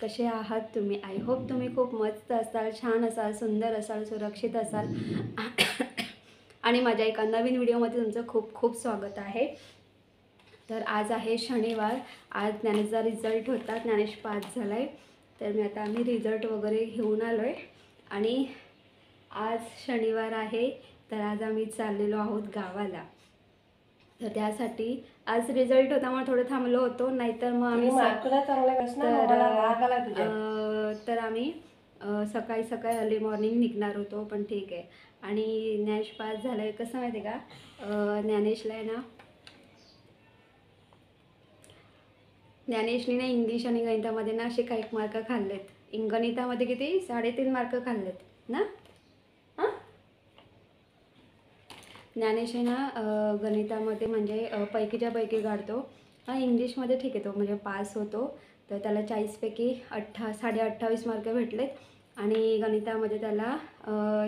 कसे आहात तुम्ही? आय होप तुम्ही खूप मस्त असाल, छान असाल, सुंदर असाल, सुरक्षित असाल आणि माझ्या एका नवीन व्हिडिओमध्ये तुमचं खूप खूप स्वागत आहे। तर आज आहे शनिवार। आज ज्ञानेशचा रिझल्ट होता, ज्ञानेश पास झालाय। तर आम्ही रिझल्ट वगैरे घेऊन आलोय आणि आज शनिवार आहे, तर आज आम्ही चाललेलो आहोत गावाला। तर त्यासाठी आज रिझल्ट होता म्हणून थोडं थांबलो होतो, नाहीतर मग आम्ही तर आम्ही सकाळी सकाळी अर्ली मॉर्निंग निघणार होतो, पण ठीक आहे। आणि ज्ञानेश पास झालाय। कसं माहिती का, ज्ञानेशला आहे ना, ज्ञानेशने ना इंग्लिश आणि गणितामध्ये ना असे काही मार्क खाल्लेत। गणितामध्ये किती 3.5 मार्क खाल्लेत ना। ज्ञानेश आहे ना गणितामध्ये म्हणजे पैकीच्या पैकी काढतो। इंग्लिशमध्ये ठीक आहे, तो म्हणजे पास होतो। तर त्याला 40 पैकी 28 मार्क भेटलेत आणि गणितामध्ये त्याला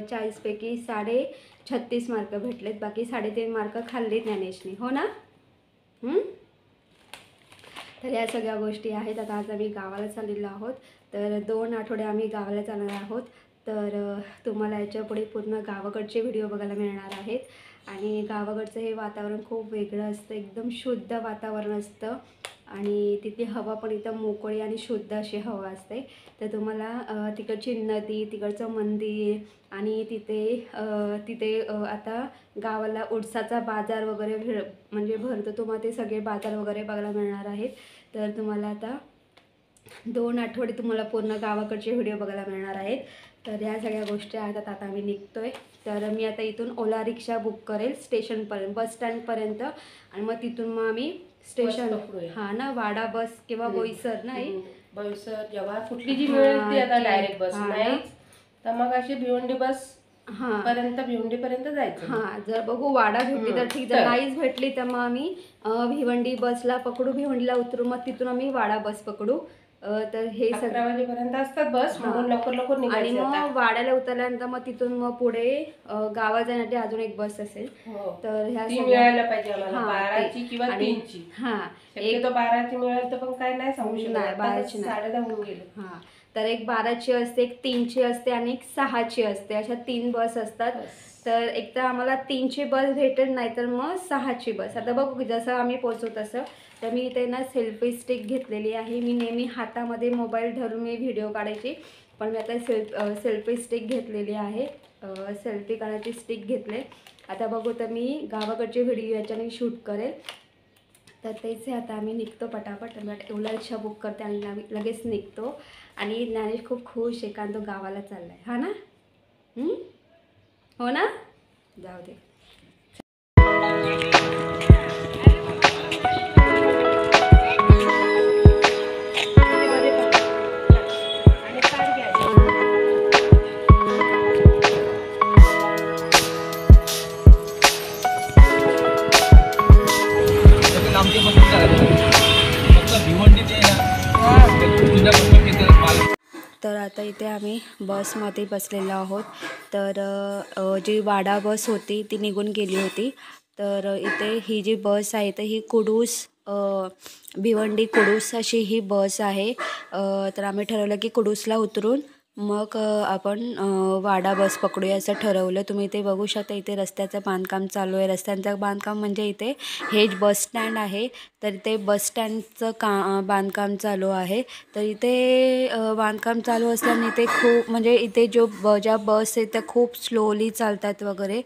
40 पैकी 36.5 मार्क भेटलेत। बाकी 3.5 मार्क खाल्ले ज्ञानेशने, हो ना। तर या सगळ्या गोष्टी आहेत। आता आज आम्ही गावाला चाललेलो आहोत, तर 2 आठवडे आम्ही गावाला चालणार आहोत। तर तुम्हाला याच्या पुढे पूर्ण गावाकडचे व्हिडिओ बघायला मिळणार आहेत। आणि गावाकडचं हे वातावरण खूप वेगळं असतं, एकदम शुद्ध वातावरण असतं आणि तिथे हवा पण एकदम मोकळी आणि शुद्ध अशी हवा असते। तर तुम्हाला तिकडची नदी, तिकडचं मंदिर आणि तिथे आता गावाला उडसाचा बाजार वगैरे म्हणजे भरतो, तुम्हाला ते सगळे बाजार वगैरे बघायला मिळणार आहेत। तर तुम्हाला आता 2 आठवडे तुम्हाला पूर्ण गावाकडचे व्हिडिओ बघायला मिळणार आहेत। तर ह्या सगळ्या गोष्टी आहेत। आता आम्ही निघतोय, तर मी आता इथून ओला रिक्षा बुक करेल स्टेशनपर्यंत, बस स्टँडपर्यंत, आणि मग तिथून मग आम्ही स्टेशन हां ना, वाडा बस किंवा बोईसर नाही, बोईसर जव्हार कुठली जी मिळेल ती आता डायरेक्ट बस नाही, तर मग अशी भिवंडी बस पर्यंत भिवंडीपर्यंत जायचं। हां, जर बघू वाडा भेटली तर ठीक, जर नाहीच भेटली तर मग आम्ही भिवंडी बसला पकडू, भिवंडीला उतरू, मग तिथून आम्ही वाडा बस पकडू। तर हे 11 वाजेपर्यंत असतात बस, म्हणून लवकर लवकर निघायचं। आणि मग वाड्याला उतरल्यानंतर मग तिथून मग पुढे गावात जाण्यासाठी अजून एक बस असेल। तर ह्या मिळायला पाहिजे आम्हाला 12ची किंवा 3ची। एक तो 12ची मिळेल तर पण काय नाही सांगू शकत, 12ची नाही, 10:30 होऊन गेले। तर एक 12ची असते, एक 3ची असते आणि एक 6ची असते, अशा 3 बस असतात। तर एक तर आम्हाला 3ची बस भेटेल, नाहीतर मग 6ची बस। आता बघू जसं आम्ही पोहोचू तसं। तर मी इथे ना सेल्फी स्टिक घेतलेली आहे। मी नेहमी हातामध्ये मोबाईल धरून मी व्हिडिओ काढायची, पण मी आता सेल्फी स्टिक घेतलेली आहे, सेल्फी काढायची स्टिक घेतले। आता बघू तर मी गावाकडचे व्हिडिओ याच्याने शूट करेल। तर तेच आता आम्ही निघतो पटापट, ओला रिक्षा बुक करते आणि लगेच निघतो। आणि ज्ञानेश खूप खुश आहे, कारण तो गावाला चाललाय, हा ना। हो ना, जाऊ दे। तर आता इथे आम्ही बसमध्ये बसलेलो आहोत। तर जी वाडा बस होती ती निघून गेली होती। तर इथे ही जी बस आहे तर ही कुडूस भिवंडी कुडूस अशी ही बस आहे। तर आम्ही ठरवलं की कुडूसला उतरून मग आपण वाडा बस पकडूया असं ठरवलं। तुम्ही इथे बघू शकता, इथे रस्त्याचं बांधकाम चालू आहे। रस्त्यांचं बांधकाम म्हणजे इथे हेच बस स्टँड आहे, तर इथे बस स्टँडचं बांधकाम चालू आहे। तर इथे बांधकाम चालू असल्याने इथे खूप म्हणजे इथे ज्या बस आहेत त्या खूप स्लोली चालतात वगैरे।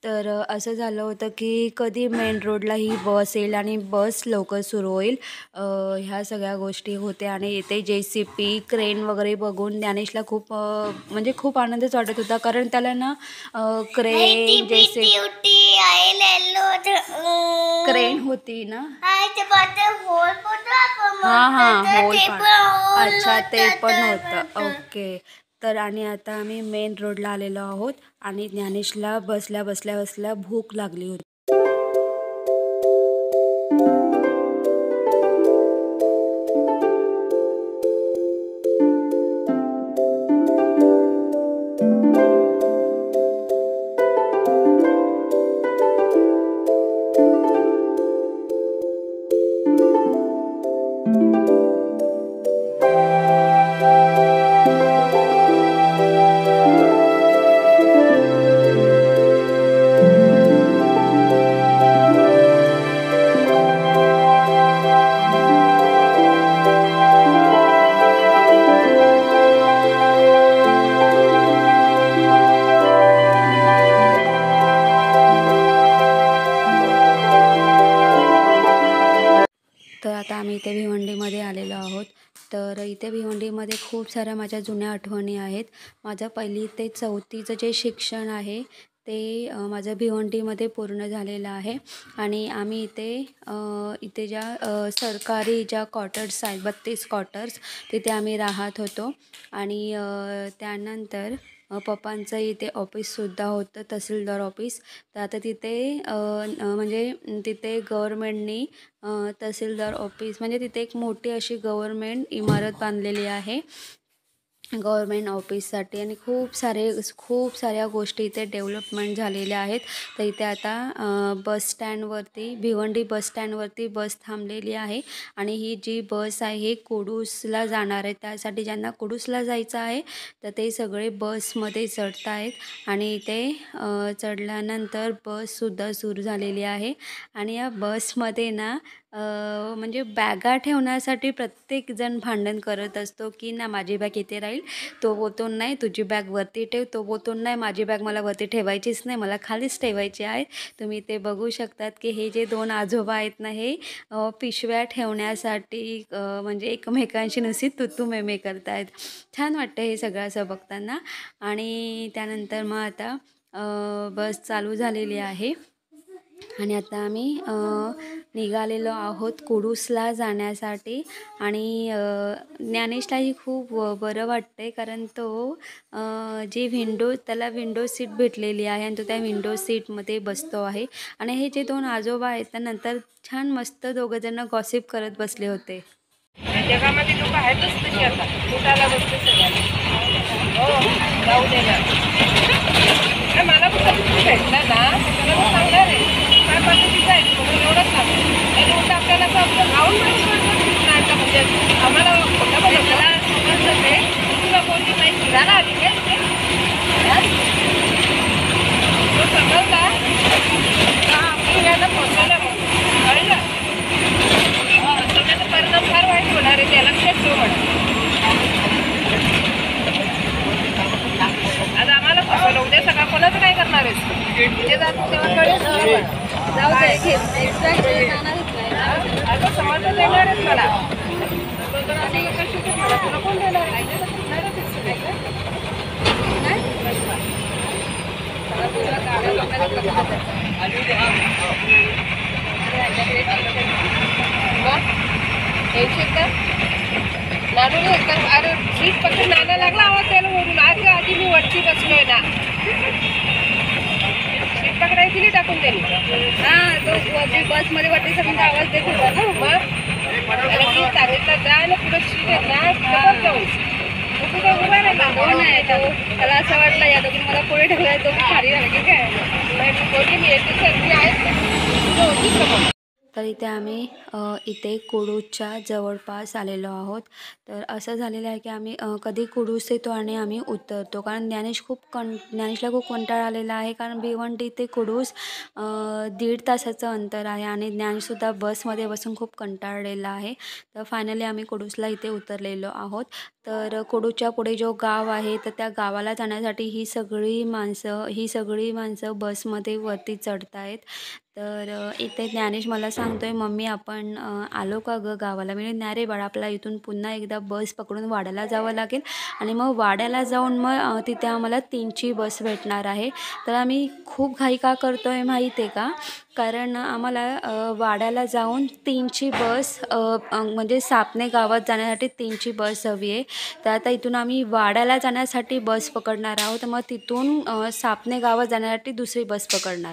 तर असं झालं होतं की कधी मेन रोडला ही बस येईल आणि बस लवकर सुरू होईल, ह्या सगळ्या गोष्टी होत्या। आणि इथे JCB क्रेन वगैरे बघून ज्ञानेशला खूप म्हणजे खूप आनंदच वाटत होता, कारण त्याला ना क्रेन क्रेन होती ना, होल अच्छा ते पण होतं, ओके। तर आणि आता आम्ही मेन रोडला आलेलो आहोत आणि ज्ञानेशला बसल्या बसल्या भूक लागली होती। इथे भिवंडीमध्ये खूप साऱ्या माझ्या जुन्या आठवणी आहेत. माझं 1ली ते 4थीचं जे शिक्षण आहे ते माझं भिवंडीमध्ये पूर्ण झालेलं आहे. आणि आम्ही इथे ज्या सरकारी ज्या क्वार्टर्स आहेत 32 क्वार्टर्स तिथे आम्ही राहत होतो. आणि त्यानंतर पप्पांचं इथे ऑफिससुद्धा होतं, तहसीलदार ऑफिस. तर आता म्हणजे तिथे गव्हर्मेंटनी तहसीलदार ऑफिस म्हणजे तिथे एक मोठी अशी गव्हर्मेंट इमारत बांधलेली आहे गव्हर्मेंट ऑफिससाठी. आणि खूप साऱ्या गोष्टी इथे डेव्हलपमेंट झालेल्या आहेत. तर इथे आता भिवंडी बस स्टँडवरती बस थांबलेली आहे. आणि ही जी बस आहे ही कुडूसला जाणार आहे. त्यासाठी ज्यांना कुडूसला जायचं आहे तर ते सगळे बसमध्ये चढत आहेत. आणि इथे चढल्यानंतर बससुद्धा सुरू झालेली आहे. आणि या बसमध्ये ना म्हणजे बॅगा ठेवण्यासाठी प्रत्येकजण भांडण करत असतो की ना माझी बॅग इथे राहील, तो बोलतो नाही तुझी बॅग वरती ठेव, तो बोलतो नाही माझी बॅग मला वरती ठेवायचीच नाही, मला खालीच ठेवायची आहे. तुम्ही ते बघू शकतात की हे जे 2 आजोबा आहेत ना हे पिशव्या ठेवण्यासाठी म्हणजे एकमेकांशी नुसती तू मे करत आहेत. छान वाटतं हे सगळं असं बघताना. आणि त्यानंतर मग आता बस चालू झालेली आहे. आणि आता आम्ही निघालेलो आहोत कुडूसला जाण्यासाठी. आणि ज्ञानेशलाही खूप बरं वाटते कारण तो त्याला विंडो सीट भेटलेली आहे आणि तो त्या विंडो सीटमध्ये बसतो आहे. आणि हे जे 2 आजोबा आहेत त्यानंतर छान मस्त दोघंजणं गॉसिप करत बसले होते. जगामध्ये लोक आहेतच तशी आता कुठाला बसते सगळ्यांना. हो जाऊ दे ना. मला पण कधी भेटला ना त्याला मी सांगणार आहे काय पद्धतीचं आहे म्हणून एवढंच सांगतो. आणि उलट आपल्याला असं आपलं गाऊन नाही म्हणजे आम्हाला खोटं मला समजलं ते तुला कोणती नाही फिरायला आली काय तो समजला फिरायला पोहोचवला कळलं. त्याचा परिणाम फार वाईट होणार आहे त्याला लक्षात ठेव म्हणा. आज आम्हाला फसवलं उद्या सगळं कोणाचं काय करणार आहेस जे जातो तेव्हा कळेल. जाऊ दे आता समजलं देणार आहेस मला तुला कोण देणार नानू अरे सीट फक्त नाना लागला आवाज त्याला ओढून आज आधी मी वरची बसलोय ना सीट पकडायची नाही टाकून त्यांनी. हां तो बसमध्ये वरती सगळं आवाज देत होता ना मग सांगितलं जा ना पुढं सीट आहे ना जाऊ कुठे उभा राहिला दोन आहे त्याला असं वाटलं या दोघी मला पुढे ठेवलाय तो खाली झाला की काय कोणी मी येते सर मी आहेत. तर इथे आम्ही इथे कुडूसच्या जवळपास आलेलो आहोत. तर असं झालेलं आहे की आम्ही कधी कुडूस येतो आणि आम्ही उतरतो कारण ज्ञानेशला खूप कंटाळा आलेला आहे कारण भिवंडी ते कुडूस 1.5 तासाचं अंतर आहे. आणि ज्ञानसुद्धा बसमध्ये बसून खूप कंटाळलेला आहे. तर फायनली आम्ही कुडूसला इथे उतरलेलो आहोत. तर कुडूसच्या पुढे जो गाव आहे तर त्या गावाला जाण्यासाठी ही सगळी माणसं बसमध्ये वरती चढत आहेत. तर इथे ज्ञानेश मला सांगतोय मम्मी आपण आलो का गं गावाला. मी नाही रे बाळा आपल्याला इथून पुन्हा एकदा बस पकडून वाड्याला जावं लागेल आणि मग वाड्याला जाऊन मग तिथे आम्हाला 3ची बस भेटणार आहे. तर आम्ही खूप घाई का करतो आहे माहीत आहे का कारण आम्हाला वाड्याला जाऊन 3ची बस म्हणजे सापणे गावात जाण्यासाठी 3ची बस हवी आहे. तर आता इथून आम्ही वाड्याला जाण्यासाठी बस पकडणार आहोत मग तिथून सापणे गावात जाण्यासाठी दुसरी बस पकडणार.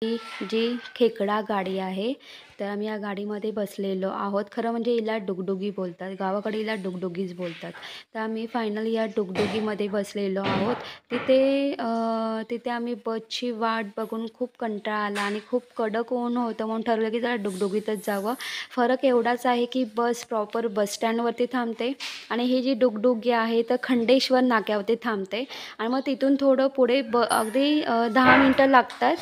ही जी खेकडा गाडी आहे तर आम्ही या गाडीमध्ये बसलेलो आहोत. खरं म्हणजे हिला डुगडुगी बोलतात, गावाकडे हिला डुगडुगीच बोलतात. तर आम्ही फायनली या डुगडुगीमध्ये बसलेलो आहोत. तिथे आम्ही बसची वाट बघून खूप कंटाळा आला आणि खूप कडक ऊन होतं म्हणून ठरवलं की जरा डुगडुगीतच जावं. फरक एवढाच आहे की बस प्रॉपर बसस्टँडवरती थांबते आणि ही जी डुगडुगी आहे तर खंडेश्वर नाक्यावरती थांबते. आणि मग तिथून थोडं पुढे अगदी 10 मिनटं लागतात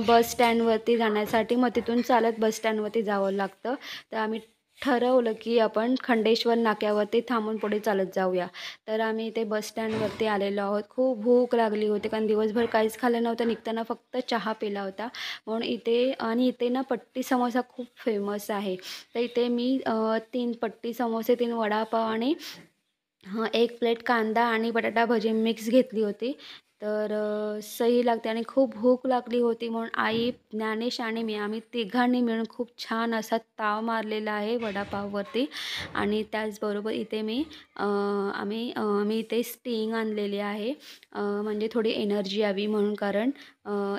बस स्टँडवरती जाण्यासाठी. मग तिथून चालत बस स्टँडवरती जावं लागतं. तर आम्ही ठरवलं की आपण खंडेश्वर नाक्यावरती थांबून पुढे चालत जाऊया. तर आम्ही इथे बस स्टँडवरती आलेलो आहोत. खूप भूक लागली होती कारण दिवसभर काहीच खाल्लं नव्हतं. निघताना फक्त चहा पिला होता. म्हणून इथे ना पट्टी समोसा खूप फेमस आहे. तर इथे मी 3 पट्टी समोसे, 3 वडापाव आणि 1 प्लेट कांदा आणि बटाटा भजी मिक्स घेतली होती. तर सही लागते आणि खूप भूक लागली होती म्हणून आई, ज्ञानेश आणि मी आम्ही तिघांनी मिळून खूप छान असा ताव मारलेला आहे वडापाववरती. आणि त्याचबरोबर इथे मी इथे स्टिंग आणलेली आहे, म्हणजे थोडी एनर्जी यावी म्हणून. कारण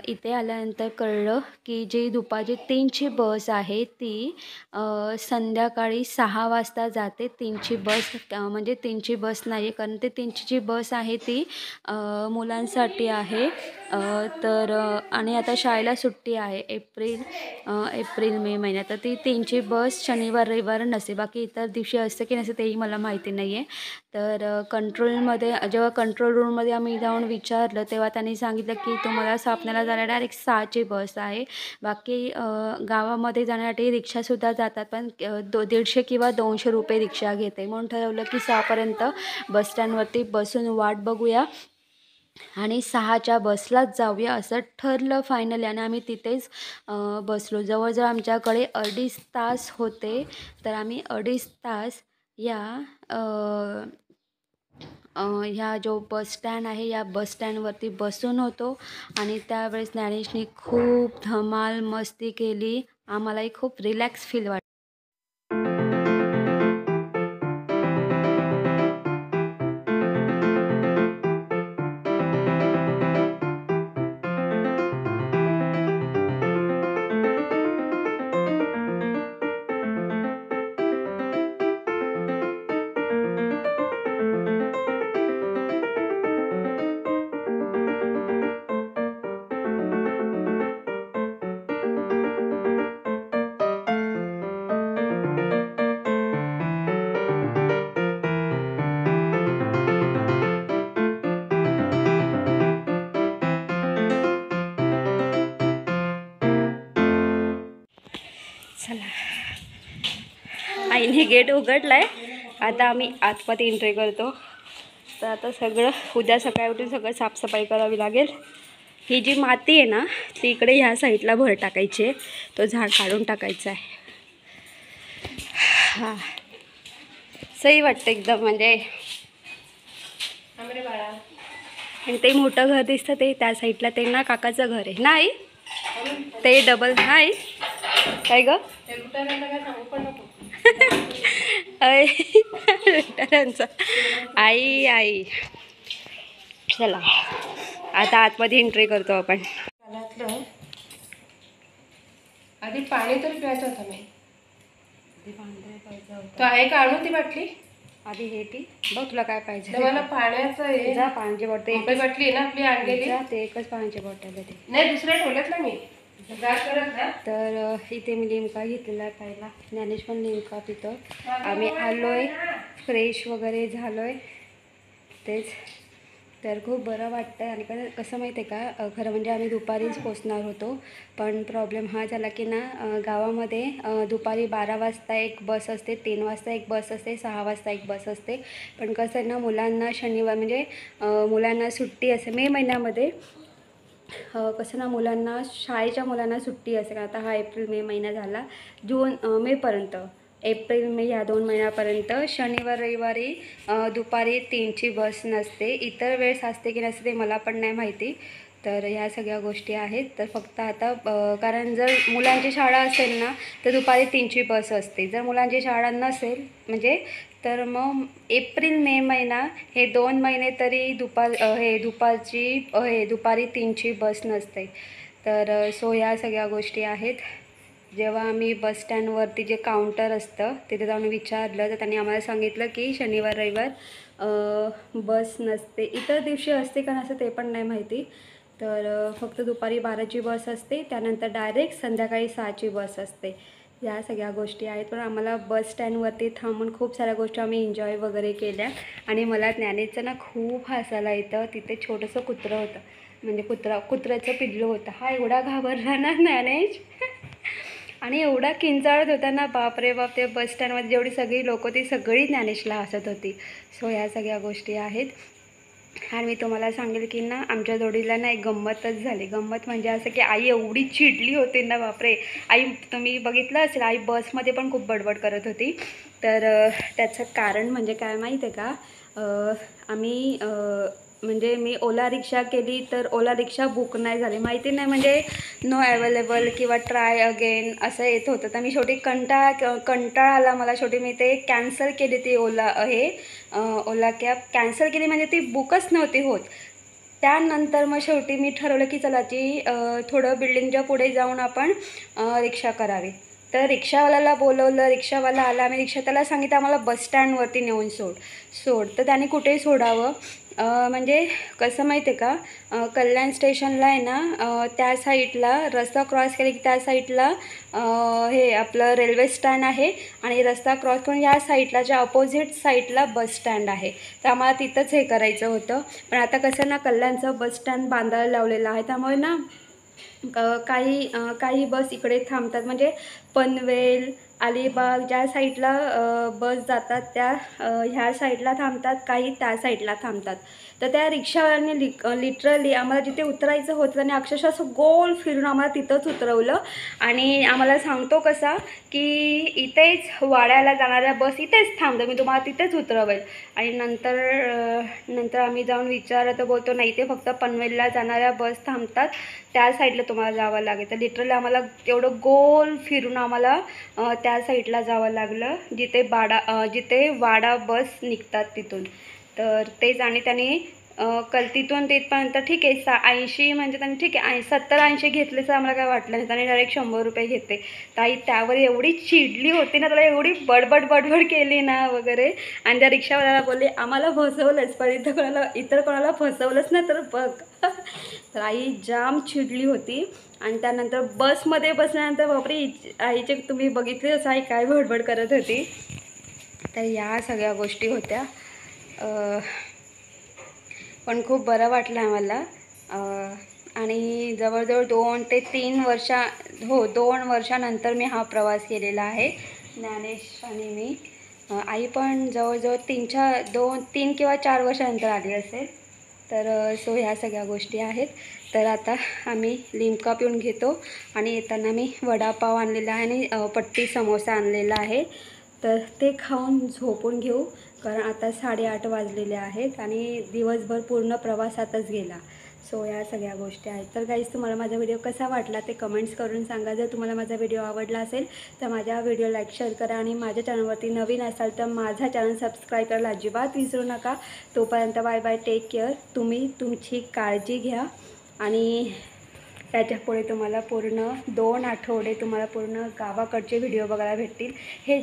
इथे आल्यानंतर कळलं की जी दुपारची 3ची बस आहे ती संध्याकाळी 6 वाजता जाते. 3ची बस म्हणजे 3ची बस नाही आहे, कारण ते 3ची जी बस आहे ती मुलांसाठी आहे. आणि आता शाळेला सुट्टी आहे एप्रिल मे महिन्यात. तर ती 3ची बस शनिवार रविवार नसते, बाकी इतर दिवशी असते की नसते तेही मला माहिती नाही आहे. तर जेव्हा कंट्रोल रूममध्ये आम्ही जाऊन विचारलं तेव्हा त्यांनी सांगितलं की तुम्हाला सापण्याला जाण्या डायरेक्ट 6ची बस आहे. बाकी गावामध्ये जाण्यासाठी रिक्षासुद्धा जातात, पण 150 किंवा 200 रुपये रिक्षा घेते. म्हणून ठरवलं की 6पर्यंत बस स्टँडवरती बसून वाट बघूया आणि 6च्या बसलाच जाऊया असं ठरलं फायनली. आणि आम्ही तिथेच बसलो. जवळजवळ आमच्याकडे 2.5 तास होते. तर आम्ही 2.5 तास ह्या जो बस स्टँड आहे या बस स्टँडवरती बसून होतो. आणि त्यावेळेस ज्ञानेशनी खूप धमाल मस्ती केली. आम्हालाही खूप रिलॅक्स फील वाटलं. चला, आईने गेट उघडलाय. आता आम्ही आतमध्ये एंट्री करतो. तर आता उद्या सकाळी उठून सगळं साफसफाई करावी लागेल. ही जी माती आहे ना ती इकडे ह्या साईडला भर टाकायची आहे. तो झाड काढून टाकायचा आहे. हां, सही वाटतं एकदम. म्हणजे आणि ते मोठं घर दिसतं ते त्या साईडला ते ना काकाचं घर आहे. नाही ते डबल नाही काय ग रिटायरांचा आई. चला आता आतमध्ये एंट्री करतो आपण. आधी पाणी तर प्यायचं होतं मी. तो आहे का? आणू ती बाटली आधी हे ती बघ तुला काय पाहिजे. मला पाण्याचं आहे. जा पाण्याची बॉटल एकच बाटली आहे ना आपली आणलेली. ते एकच पाण्याची बॉटल आहे. नाही दुसऱ्या ठेवल्यात ना मी करत ना. तर इथे मी लिमका घेतलेला आहे पहिला. ज्ञानेश पण लिमका पितो. आम्ही आलोय, फ्रेश वगैरे झालोय तेच. तर खूप बरं वाटतं. आणि कसं माहिती आहे का, खरं म्हणजे आम्ही दुपारीच पोचणार होतो. पण प्रॉब्लेम हा झाला की ना गावामध्ये दुपारी 12 वाजता एक बस असते, 3 वाजता एक बस असते, 6 वाजता एक बस असते. पण कसं आहे ना, मुलांना शनिवार म्हणजे मुलांना सुट्टी असते मे महिन्यामध्ये. कसं ना शाळेच्या मुलांना सुट्टी असते. आता हा एप्रिल मे महिना झाला. मेपर्यंत एप्रिल मे ह्या 2 महिन्यापर्यंत शनिवार रविवारी दुपारी 3ची बस नसते. इतर वेळेस असते की नसते ते मला पण नाही माहिती. तर ह्या सगळ्या गोष्टी आहेत. तर फक्त आता कारण जर मुलांची शाळा असेल ना तर दुपारी 3ची बस असते. जर मुलांची शाळा नसेल म्हणजे तर मग एप्रिल मे महिना हे 2 महिने तरी दुपारी 3ची बस नसते. तर ह्या सगळ्या गोष्टी आहेत. जेव्हा आम्ही बस स्टँडवरती जे काउंटर असतं तिथे जाऊन विचारलं तर त्यांनी आम्हाला सांगितलं की शनिवार रविवार बस नसते. इतर दिवशी असते का नसते ते पण नाही माहिती. तर फक्त दुपारी 12ची बस असते, त्यानंतर डायरेक्ट संध्याकाळी 6ची बस असते. या सगळ्या गोष्टी आहेत. पण आम्हाला बस स्टँडवरती थांबून खूप साऱ्या गोष्टी आम्ही एन्जॉय वगैरे केल्या. आणि मला ज्ञानेशचं ना खूप हसायला येतं. तिथे छोटंसं कुत्रं होतं, म्हणजे कुत्र्याचं पिल्लू होतं. हा एवढा घाबरला ना ज्ञानेश. आणि एवढा किंचाळत होता ना, बापरे बाप. ते बस स्टँडमध्ये जेवढी सगळी लोक ती सगळी ज्ञानेशला हसत होती. सो ह्या सगळ्या गोष्टी आहेत. आणि मी तुम्हाला सांगेल की ना, आमच्या जोडीला ना एक गंमतच झाली. गंमत म्हणजे असं की आई एवढी चिडली होती ना, बापरे. आई, तुम्ही बघितलं असेल, आई बसमध्ये पण खूप बडबड करत होती. तर त्याचं कारण म्हणजे काय माहीत आहे का, आम्ही म्हणजे मी ओला रिक्षा केली तर ओला रिक्षा बुक नाही झाली, माहिती नाही, म्हणजे नो अवेलेबल किंवा ट्राय अगेन असं येत होतं. तर मी शेवटी कंटाळा आला मला, शेवटी मी ते कॅन्सल केली ती ओला कॅब कॅन्सल केली, म्हणजे ती बुकच नव्हती होत. त्यानंतर मग शेवटी मी ठरवलं की चला ती थोडं बिल्डिंगच्या पुढे जाऊन आपण रिक्षा करावी. तर रिक्षावाल्याला बोलवलं, रिक्षावाला आला. आम्ही त्याला सांगितलं आम्हाला बस स्टँडवरती नेऊन सोड. तर त्याने कुठेही सोडावं. म्हणजे कसं माहिती आहे का, कल्याण स्टेशनला आहे ना, त्या साईडला रस्ता क्रॉस केला की त्या साईडला हे आपलं रेल्वे स्टँड आहे, आणि रस्ता क्रॉस करून या साईडला अपोजिट साईडला बस स्टँड आहे. तर आम्हाला तिथंच हे करायचं होतं. पण आता कसं ना, कल्याणचं बस स्टँड बांधायला लावलेलं आहे, त्यामुळे ना काही बस इकडे थांबतात, म्हणजे पनवेल, अलिबाग ज्या साईडला बस जातात त्या ह्या साईडला थांबतात, काही त्या साईडला थांबतात. तर त्या रिक्षावाल्याने लिटरली आम्हाला जिथे उतरायचं होतं त्याने अक्षरशः असं गोल फिरून आम्हाला तिथंच उतरवलं. आणि आम्हाला सांगतो कसा की इथेच वाड्याला जाणाऱ्या बस इथेच थांबतो, मी तुम्हाला तिथेच उतरवेल. आणि नंतर आम्ही जाऊन विचारलं तर बोलतो नाही, इथे फक्त पनवेलला जाणाऱ्या बस थांबतात, त्या साईडला तुम्हाला जावं लागेल. तर लिटरली आम्हाला तेवढं गोल फिरून आम्हाला त्या साईडला जावं लागलं जिथे वाडा बस निघतात तिथून. तर तेच. आणि त्याने तिथून तिथपर्यंत ठीक आहे 80 म्हणजे त्याने ठीक आहे 70-80 घेतले तर आम्हाला काय वाटलं नाही. त्याने डायरेक्ट 100 रुपये घेतले. ताई त्यावर एवढी चिडली होती ना, त्याला एवढी बडबड केली ना वगैरे. आणि त्या रिक्षावाल्याला बोलले आम्हाला फसवलंच, पण इतर कोणाला फसवलंच नाही तर बघ. तर आई जाम चिडली होती. आणि त्यानंतर बसमध्ये बसल्यानंतर बापरे, आईचे तुम्ही बघितले असं आई काय बडबड करत होती. तर या सगळ्या गोष्टी होत्या. पण खूप बरं वाटलं आम्हाला. आणि जवळजवळ 2 ते 3 2 वर्षानंतर मी हा प्रवास केलेला आहे, ज्ञानेश आणि मी. आई पण जवळजवळ 3 किंवा 4 वर्षानंतर आली असेल. तर सो ह्या सगळ्या गोष्टी आहेत. तर आता आम्ही लिमका पिऊन घेतो. आणि येताना मी वडापाव आणलेला आहे आणि पट्टी समोसा आणलेला आहे. तर ते खाऊन झोपून घेऊ, कारण आता 8:30 वाजलेले आहेत आणि दिवसभर पूर्ण प्रवासातच गेला. सो या सगळ्या गोष्टी आहेत. तर गाईज, तुम्हाला माझा व्हिडिओ कसा वाटला ते कमेंट्स करून सांगा. जर तुम्हाला माझा व्हिडिओ आवडला असेल तर माझ्या व्हिडिओ लाईक शेअर करा. आणि माझ्या चॅनलवरती नवीन असाल तर माझा चॅनल सबस्क्राईब करायला अजिबात विसरू नका. तोपर्यंत बाय बाय, टेक केअर. तुम्ही तुमची काळजी घ्या. आणि त्याच्यापुढे तुम्हाला पूर्ण 2 आठवडे तुम्हाला पूर्ण गावाकडचे व्हिडिओ बघायला भेटतील. हे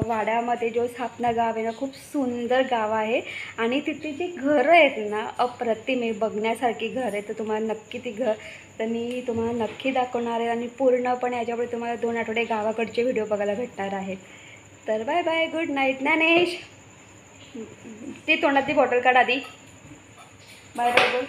वाड्यामध्ये सापना गाव आहे ना, खूप सुंदर गाव आहे. आणि तिथे जी घरं आहेत ना, अप्रतिम आहे, बघण्यासारखी घर आहे. तर तुम्हाला नक्की तर मी तुम्हाला नक्की दाखवणार आहे. आणि पूर्णपणे याच्यापुढे तुम्हाला 2 आठवडे गावाकडचे व्हिडिओ बघायला भेटणार आहेत. तर bye bye, good night. Dnyanesh, ती तोंडातली बॉटल काढ आधी. बाय बाय बोल.